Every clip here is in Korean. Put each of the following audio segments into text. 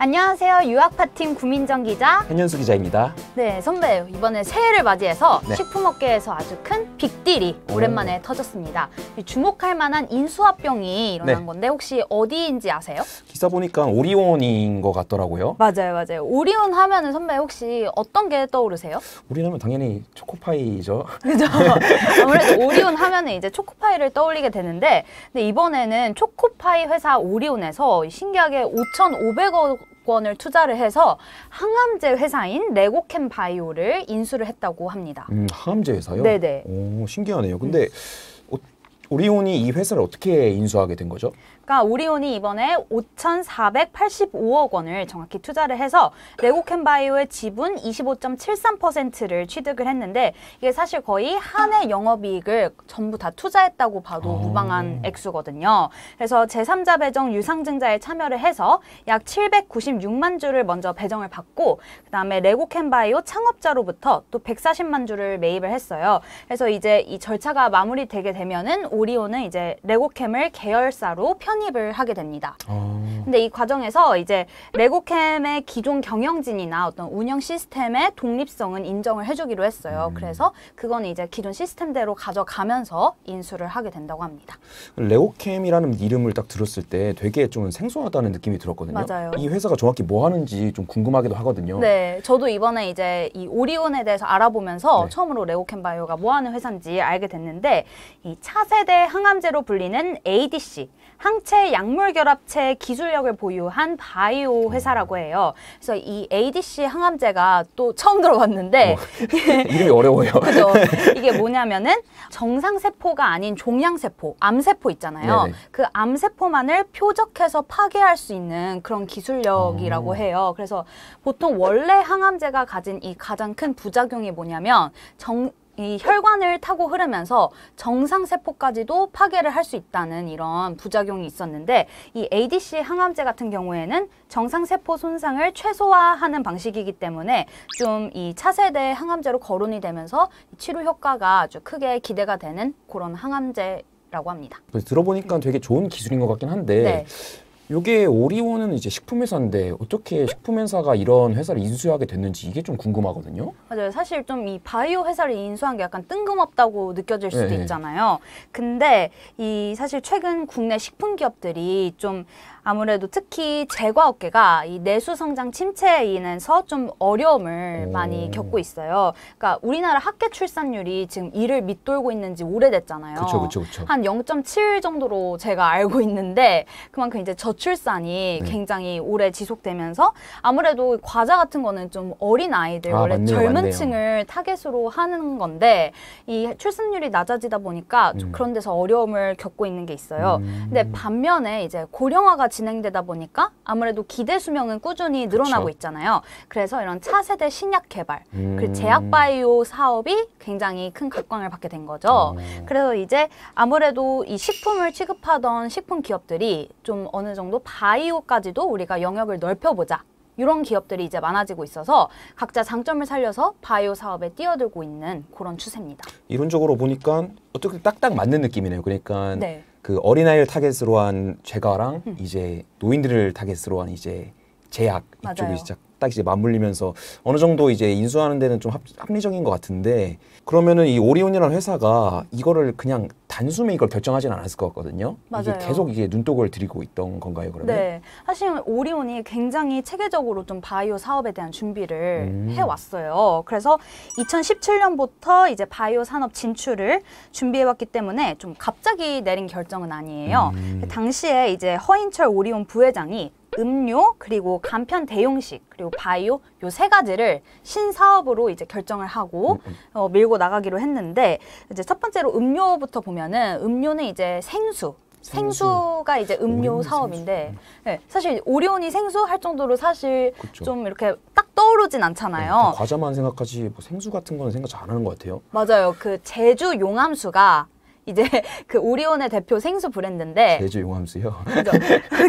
안녕하세요. 유학파팀 구민정 기자, hen현수 기자입니다. 네, 선배, 이번에 새해를 맞이해서 네. 식품업계에서 아주 큰 빅딜이 오랜만에 터졌습니다. 주목할 만한 인수합병이 일어난 건데 혹시 어디인지 아세요? 기사 보니까 오리온인 것 같더라고요. 맞아요. 오리온 하면은 선배 혹시 어떤 게 떠오르세요? 오리온 하면 당연히 초코파이죠. 그죠? 아무래도 오리온 하면은 이제 초코파이를 떠올리게 되는데, 근데 이번에는 초코파이 회사 오리온에서 신기하게 5,500억 원을 투자를 해서 항암제 회사인 레고캠 바이오를 인수를 했다고 합니다. 항암제 회사요? 네네. 오, 신기하네요. 근데 오리온이 이 회사를 어떻게 인수하게 된 거죠? 그러니까 오리온이 이번에 5,485억 원을 정확히 투자를 해서 레고캠 바이오의 지분 25.73%를 취득을 했는데, 이게 사실 거의 한 해 영업이익을 전부 다 투자했다고 봐도 무방한 액수거든요. 그래서 제3자 배정 유상증자에 참여를 해서 약 796만 주를 먼저 배정을 받고, 그다음에 레고캠 바이오 창업자로부터 또 140만 주를 매입을 했어요. 그래서 이제 이 절차가 마무리되게 되면은 오리온은 이제 레고캠을 계열사로 편입을 하게 됩니다. 근데 이 과정에서 이제 레고캠의 기존 경영진이나 어떤 운영 시스템의 독립성은 인정을 해주기로 했어요. 그래서 그건 이제 기존 시스템대로 가져가면서 인수를 하게 된다고 합니다. 레고캠이라는 이름을 딱 들었을 때 되게 좀 생소하다는 느낌이 들었거든요. 맞아요. 이 회사가 정확히 뭐 하는지 좀 궁금하기도 하거든요. 네, 저도 이번에 이제 이 오리온에 대해서 알아보면서 네. 처음으로 레고캠 바이오가 뭐 하는 회사인지 알게 됐는데, 이 차세대 항암제로 불리는 ADC, 항체 약물 결합체 기술력을 보유한 바이오 회사라고 해요. 그래서 이 ADC 항암제가 또 처음 들어봤는데 이름이 어려워요. 그죠? 이게 뭐냐면은 정상세포가 아닌 종양세포, 암세포 있잖아요. 네네. 그 암세포만을 표적해서 파괴할 수 있는 그런 기술력이라고 해요. 그래서 보통 원래 항암제가 가진 이 가장 큰 부작용이 뭐냐면 이 혈관을 타고 흐르면서 정상세포까지도 파괴를 할 수 있다는 이런 부작용이 있었는데, 이 ADC 항암제 같은 경우에는 정상세포 손상을 최소화하는 방식이기 때문에 좀 이 차세대 항암제로 거론이 되면서 치료 효과가 아주 크게 기대가 되는 그런 항암제라고 합니다. 들어보니까 되게 좋은 기술인 것 같긴 한데 네. 이게 오리온은 이제 식품회사인데 어떻게 식품회사가 이런 회사를 인수하게 됐는지 이게 좀 궁금하거든요. 맞아요. 사실 좀 이 바이오 회사를 인수한 게 약간 뜬금없다고 느껴질 수도 네. 있잖아요. 근데 이 사실 최근 국내 식품 기업들이 좀 아무래도 특히 제과업계가 이 내수 성장 침체에 인해서 좀 어려움을 많이 겪고 있어요. 그러니까 우리나라 학계 출산율이 지금 이를 밑돌고 있는 지 오래됐잖아요. 그렇죠. 한 0.7 정도로 제가 알고 있는데, 그만큼 이제 저출산이 굉장히 오래 지속되면서 아무래도 과자 같은 거는 좀 어린 아이들, 원래 맞네요, 젊은 맞네요. 층을 타겟으로 하는 건데, 이 출산율이 낮아지다 보니까 좀 그런 데서 어려움을 겪고 있는 게 있어요. 근데 반면에 이제 고령화가 진행되다 보니까 아무래도 기대 수명은 꾸준히 늘어나고 그쵸. 있잖아요. 그래서 이런 차세대 신약 개발, 그리고 제약 바이오 사업이 굉장히 큰 각광을 받게 된 거죠. 그래서 이제 아무래도 이 식품을 취급하던 식품 기업들이 좀 어느 정도 바이오까지도 우리가 영역을 넓혀보자, 이런 기업들이 이제 많아지고 있어서 각자 장점을 살려서 바이오 사업에 뛰어들고 있는 그런 추세입니다. 이론적으로 보니까 어떻게 딱딱 맞는 느낌이네요. 그러니까 네. 그 어린아이를 타겟으로 한 제과랑 이제 노인들을 타겟으로 한 이제 제약 이쪽이 맞아요. 진짜 딱 이제 맞물리면서 어느 정도 이제 인수하는 데는 좀 합리적인 것 같은데, 그러면은 이 오리온이라는 회사가 이거를 그냥 단숨에 이걸 결정하지는 않았을 것 같거든요. 맞아요. 이게 계속 이게 눈독을 들이고 있던 건가요, 그러면? 네, 사실 오리온이 굉장히 체계적으로 좀 바이오 사업에 대한 준비를 해왔어요. 그래서 2017년부터 이제 바이오 산업 진출을 준비해왔기 때문에 좀 갑자기 내린 결정은 아니에요. 당시에 이제 허인철 오리온 부회장이 음료, 그리고 간편 대용식, 그리고 바이오 요 세 가지를 신사업으로 이제 결정을 하고 밀고 나가기로 했는데, 이제 첫 번째로 음료부터 보면은 음료는 이제 생수가 이제 음료 사업인데, 네, 사실 오리온이 생수 할 정도로 사실 그쵸. 좀 이렇게 딱 떠오르진 않잖아요. 다 과자만 생각하지 뭐 생수 같은 거는 생각 잘 안 하는 것 같아요. 맞아요. 그 제주 용암수가 이제 그 오리온의 대표 생수 브랜드인데 제주 용암수요. 그죠?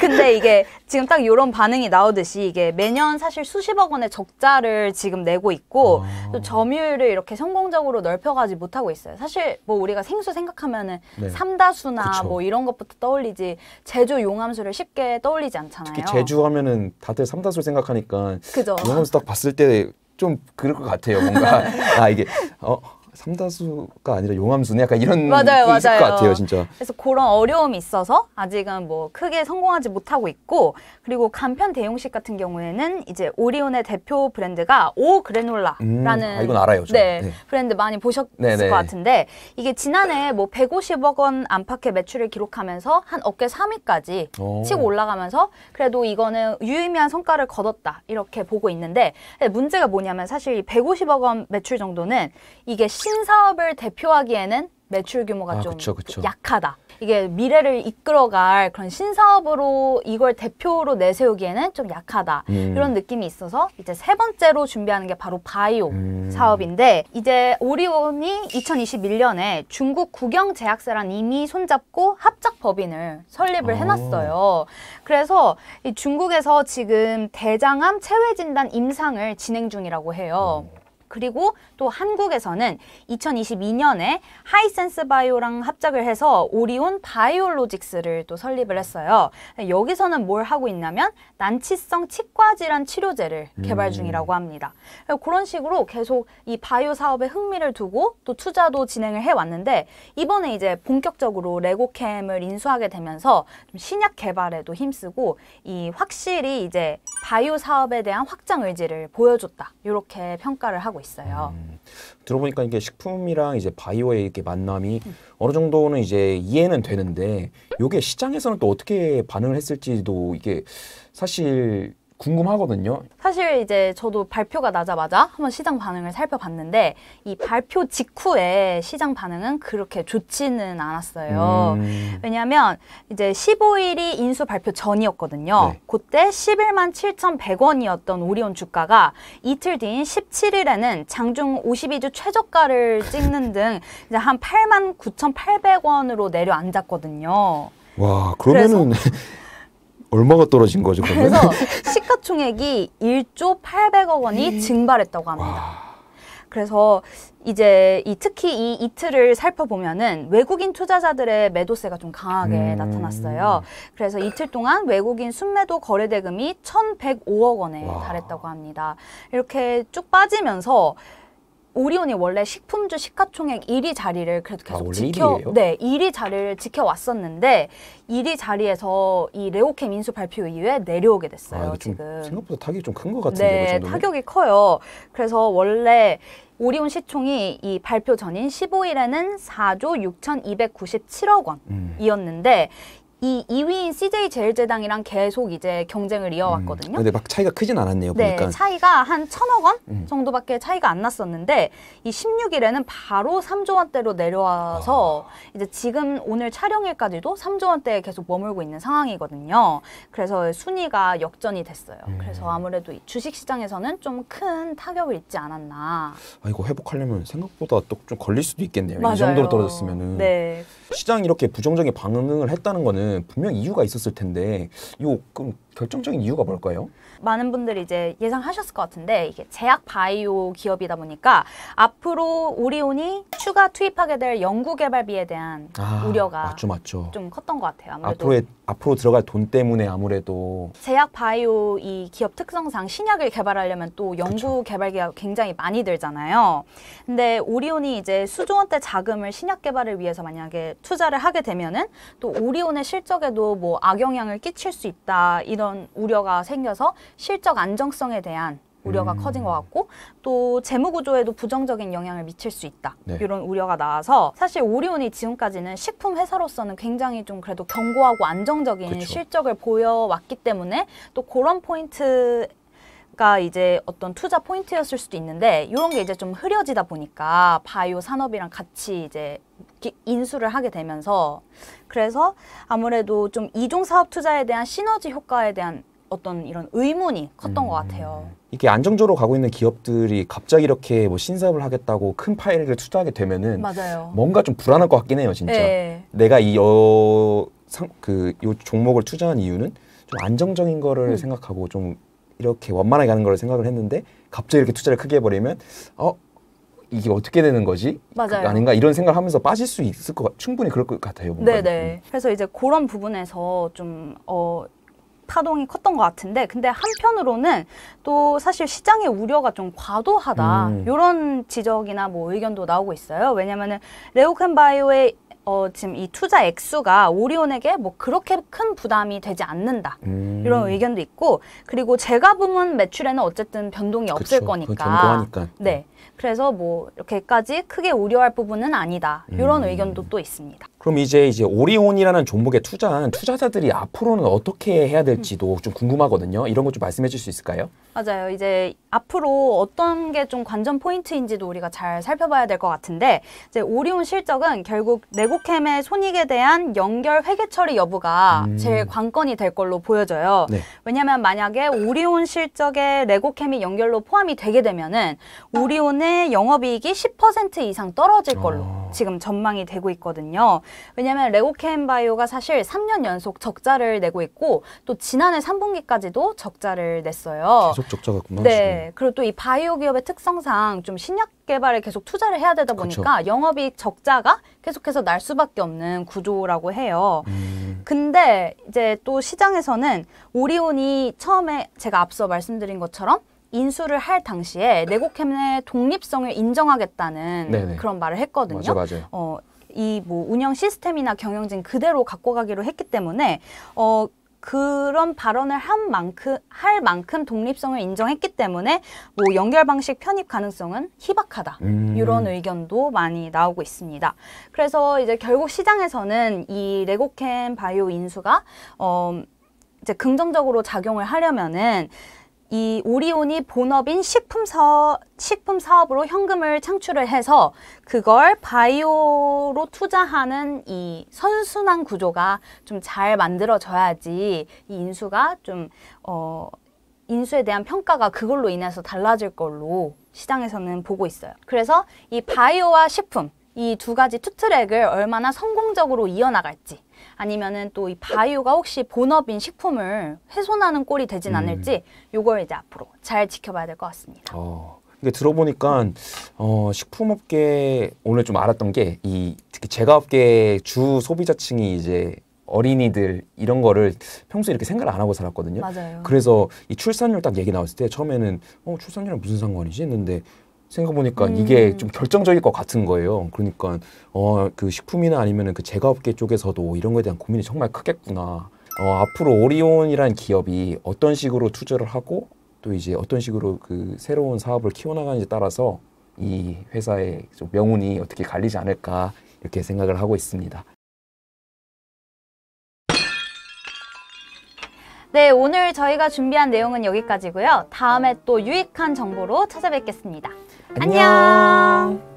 근데 이게 지금 딱 이런 반응이 나오듯이 이게 매년 사실 수십억 원의 적자를 지금 내고 있고 또 점유율을 이렇게 성공적으로 넓혀가지 못하고 있어요. 사실 뭐 우리가 생수 생각하면은 네. 삼다수나 그쵸. 뭐 이런 것부터 떠올리지 제주 용암수를 쉽게 떠올리지 않잖아요. 특히 제주 하면은 다들 삼다수 생각하니까 그죠? 용암수 딱 봤을 때 좀 그럴 것 같아요. 뭔가 아 이게 삼다수가 아니라 용암수네 약간 이런 맞아요, 게 있을 것 맞아요. 같아요, 진짜. 그래서 그런 어려움이 있어서 아직은 뭐 크게 성공하지 못하고 있고 그리고 간편 대용식 같은 경우에는 이제 오리온의 대표 브랜드가 오 그래놀라라는 이건 알아요, 저. 네, 네. 브랜드 많이 보셨을 네네. 것 같은데 이게 지난해 뭐 150억 원 안팎의 매출을 기록하면서 한 업계 3위까지 치고 올라가면서 그래도 이거는 유의미한 성과를 거뒀다 이렇게 보고 있는데 문제가 뭐냐면 사실 이 150억 원 매출 정도는 이게 신사업을 대표하기에는 매출 규모가 좀 그쵸, 그쵸. 약하다. 이게 미래를 이끌어갈 그런 신사업으로 이걸 대표로 내세우기에는 좀 약하다. 이런 느낌이 있어서 이제 세 번째로 준비하는 게 바로 바이오 사업인데 이제 오리온이 2021년에 중국 국영제약사랑 이미 손잡고 합작 법인을 설립을 해놨어요. 그래서 이 중국에서 지금 대장암 체외 진단 임상을 진행 중이라고 해요. 그리고 또 한국에서는 2022년에 하이센스 바이오랑 합작을 해서 오리온 바이오로직스를 또 설립을 했어요. 여기서는 뭘 하고 있냐면 난치성 치과 질환 치료제를 개발 중이라고 합니다. 그런 식으로 계속 이 바이오 사업에 흥미를 두고 또 투자도 진행을 해왔는데 이번에 이제 본격적으로 레고캠을 인수하게 되면서 좀 신약 개발에도 힘쓰고 이 확실히 이제 바이오 사업에 대한 확장 의지를 보여줬다. 이렇게 평가를 하고 있어요. 들어보니까 이게 식품이랑 이제 바이오의 이렇게 만남이 어느 정도는 이제 이해는 되는데 이게 시장에서는 또 어떻게 반응을 했을지도 이게 사실 궁금하거든요. 사실 이제 저도 발표가 나자마자 한번 시장 반응을 살펴봤는데 이 발표 직후에 시장 반응은 그렇게 좋지는 않았어요. 왜냐하면 이제 15일이 인수 발표 전이었거든요. 네. 그때 11만 7,100원이었던 오리온 주가가 이틀 뒤인 17일에는 장중 52주 최저가를 찍는 등 이제 한 8만 9,800원으로 내려앉았거든요. 와, 그러면은 얼마가 떨어진 거죠, 그러면? 그래서 시가총액이 1조 800억 원이 증발했다고 합니다. 와. 그래서 이제 특히 이 이틀을 살펴보면은 외국인 투자자들의 매도세가 좀 강하게 나타났어요. 그래서 이틀 동안 외국인 순매도 거래 대금이 1,105억 원에 와. 달했다고 합니다. 이렇게 쭉 빠지면서 오리온이 원래 식품주 시가총액 1위 자리를 그래도 계속 원래 1위예요? 네, 1위 자리를 지켜왔었는데 1위 자리에서 이 레오캠 인수 발표 이후에 내려오게 됐어요. 좀 지금. 생각보다 타격이 좀 큰 것 같은데. 네, 그 정도면? 타격이 커요. 그래서 원래 오리온 시총이 이 발표 전인 15일에는 4조 6,297억 원이었는데 이 2위인 CJ 제일제당이랑 계속 이제 경쟁을 이어왔거든요. 근데 막 차이가 크진 않았네요, 네, 보니까. 차이가 한 1,000억 원 정도밖에 차이가 안 났었는데 이 16일에는 바로 3조 원대로 내려와서 이제 지금 오늘 촬영일까지도 3조 원대에 계속 머물고 있는 상황이거든요. 그래서 순위가 역전이 됐어요. 그래서 아무래도 이 주식시장에서는 좀 큰 타격을 입지 않았나. 이거 회복하려면 생각보다 또 좀 걸릴 수도 있겠네요. 맞아요. 이 정도로 떨어졌으면은. 네. 시장이 이렇게 부정적인 반응을 했다는 거는 분명 이유가 있었을 텐데 이거 그럼 결정적인 이유가 뭘까요? 많은 분들이 이제 예상하셨을 것 같은데 이게 제약 바이오 기업이다 보니까 앞으로 오리온이 추가 투입하게 될 연구개발비에 대한 우려가 맞죠. 좀 컸던 것 같아요. 아무래도 앞으로 들어갈 돈 때문에 아무래도 제약 바이오 이 기업 특성상 신약을 개발하려면 또 연구 개발비가 굉장히 많이 들잖아요. 근데 오리온이 이제 수조 원대 자금을 신약 개발을 위해서 만약에 투자를 하게 되면은 또 오리온의 실적에도 뭐 악영향을 끼칠 수 있다 이런 우려가 생겨서 실적 안정성에 대한 우려가 커진 것 같고 또 재무 구조에도 부정적인 영향을 미칠 수 있다. 네. 이런 우려가 나와서 사실 오리온이 지금까지는 식품 회사로서는 굉장히 좀 그래도 견고하고 안정적인 실적을 보여왔기 때문에 또 그런 포인트가 이제 어떤 투자 포인트였을 수도 있는데 이런 게 이제 좀 흐려지다 보니까 바이오 산업이랑 같이 이제 인수를 하게 되면서 그래서 아무래도 좀 이종 사업 투자에 대한 시너지 효과에 대한 어떤 이런 의문이 컸던 것 같아요. 이게 안정적으로 가고 있는 기업들이 갑자기 이렇게 뭐 신사업을 하겠다고 큰 파일을 투자하게 되면은 맞아요. 뭔가 좀 불안할 것 같긴 해요, 진짜. 네. 내가 요 종목을 투자한 이유는 좀 안정적인 거를 생각하고 좀 이렇게 원만하게 가는 걸 생각을 했는데 갑자기 이렇게 투자를 크게 해버리면 이게 어떻게 되는 거지? 맞아요. 아닌가 이런 생각을 하면서 빠질 수 있을 충분히 그럴 것 같아요. 뭔가. 네네. 그래서 이제 그런 부분에서 좀 파동이 컸던 것 같은데, 근데 한편으로는 또 사실 시장의 우려가 좀 과도하다 이런 지적이나 뭐 의견도 나오고 있어요. 왜냐면은 레고캠바이오의 지금 이 투자 액수가 오리온에게 뭐 그렇게 큰 부담이 되지 않는다 이런 의견도 있고, 그리고 제가 부문 매출에는 어쨌든 변동이 없을 거니까. 견고하니까. 네. 그래서 뭐 이렇게까지 크게 우려할 부분은 아니다 이런 의견도 또 있습니다. 그럼 이제 오리온이라는 종목에 투자한 투자자들이 앞으로는 어떻게 해야 될지도 좀 궁금하거든요. 이런 거 좀 말씀해 줄 수 있을까요? 맞아요. 이제 앞으로 어떤 게 좀 관전 포인트인지도 우리가 잘 살펴봐야 될 것 같은데, 이제 오리온 실적은 결국 레고캠의 손익에 대한 연결 회계 처리 여부가 제일 관건이 될 걸로 보여져요. 네. 왜냐하면 만약에 오리온 실적에 레고캠이 연결로 포함이 되게 되면은 오리온의 영업이익이 10% 이상 떨어질 걸로 지금 전망이 되고 있거든요. 왜냐하면 레고캠 바이오가 사실 3년 연속 적자를 내고 있고, 또 지난해 3분기까지도 적자를 냈어요. 계속 적자가구나. 네. 그리고 또 이 바이오 기업의 특성상 좀 신약 개발에 계속 투자를 해야 되다 보니까 그쵸. 영업이익 적자가 계속해서 날 수밖에 없는 구조라고 해요. 근데 이제 또 시장에서는 오리온이 처음에 제가 앞서 말씀드린 것처럼 인수를 할 당시에 레고캠의 독립성을 인정하겠다는 네네. 그런 말을 했거든요. 맞아요. 이 뭐 운영 시스템이나 경영진 그대로 갖고 가기로 했기 때문에 그런 발언을 할 만큼 독립성을 인정했기 때문에 뭐 연결 방식 편입 가능성은 희박하다. 이런 의견도 많이 나오고 있습니다. 그래서 이제 결국 시장에서는 이 레고캠 바이오 인수가 이제 긍정적으로 작용을 하려면은 이 오리온이 본업인 식품 사업으로 현금을 창출을 해서 그걸 바이오로 투자하는 이 선순환 구조가 좀 잘 만들어져야지 이 인수가 좀 인수에 대한 평가가 그걸로 인해서 달라질 걸로 시장에서는 보고 있어요. 그래서 이 바이오와 식품 이 두 가지 투 트랙을 얼마나 성공적으로 이어나갈지, 아니면은 또 이 바이오가 혹시 본업인 식품을 훼손하는 꼴이 되진 않을지, 요걸 이제 앞으로 잘 지켜봐야 될 것 같습니다. 이게 들어보니까 식품업계 오늘 좀 알았던 게 특히 제과업계 주 소비자층이 이제 어린이들 이런 거를 평소에 이렇게 생각을 안 하고 살았거든요. 맞아요. 그래서 이 출산율 딱 얘기 나왔을 때 처음에는 출산율이랑 무슨 상관이지 했는데 생각해보니까 이게 좀 결정적일 것 같은 거예요. 그러니까 그 식품이나 아니면은 그 제과업계 쪽에서도 이런 거에 대한 고민이 정말 크겠구나. 앞으로 오리온이라는 기업이 어떤 식으로 투자를 하고 또 이제 어떤 식으로 그 새로운 사업을 키워나가는지 따라서 이 회사의 좀 명운이 어떻게 갈리지 않을까 이렇게 생각을 하고 있습니다. 네, 오늘 저희가 준비한 내용은 여기까지고요. 다음에 또 유익한 정보로 찾아뵙겠습니다. 안녕.